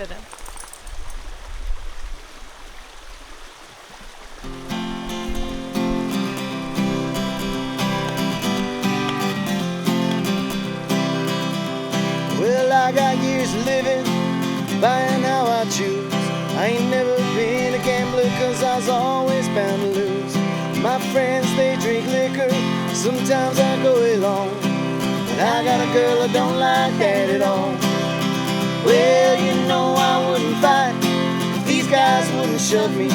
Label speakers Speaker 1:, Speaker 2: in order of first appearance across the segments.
Speaker 1: didn't.
Speaker 2: Well, I got years of living, buying how I choose. I ain't never been a gambler, cause I was always bound to lose. My friends, they drink liquor, sometimes I go along. But I got a girl that don't like that at all. Well, you know I wouldn't fight if these guys wouldn't shove me.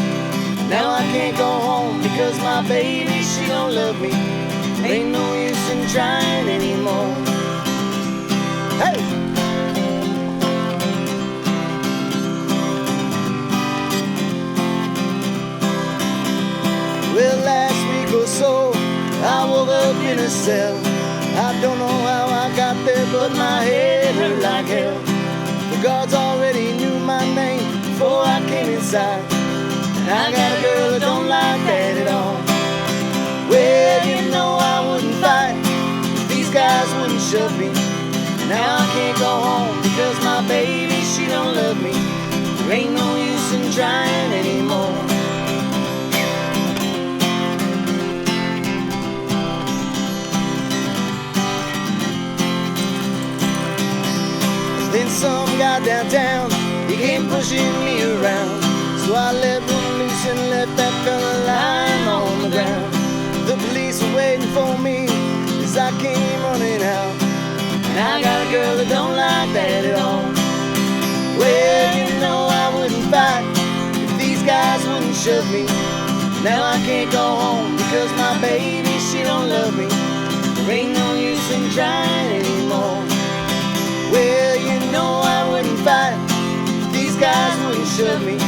Speaker 2: Now I can't go home because my baby, she don't love me. Ain't no use in trying anymore. Hey! Well, last week or so, I woke up in a cell. I don't know how I got there, but my head hurt like hell. The guards already knew my name before I came inside. And I got a girl that don't like that at all. Well, you know I wouldn't fight if these guys wouldn't shove me. Now I can't go home because my baby, she don't love me. There ain't no use in trying anymore. Then some guy downtown, he came pushing me around. So I let him loose and left that fella lying on the ground. The police were waiting for me as I came running out. And I got a girl that don't like that at all. Well, you know I wouldn't fight if these guys wouldn't shove me. Now I can't go home because my baby, she don't love me. There ain't no use in trying anymore. Well, you know I wouldn't fight if these guys wouldn't shove me.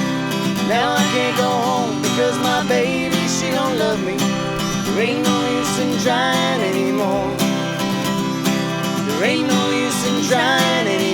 Speaker 2: Now I can't go home because my baby, she don't love me. There ain't no use in trying anymore. There ain't no use in trying anymore.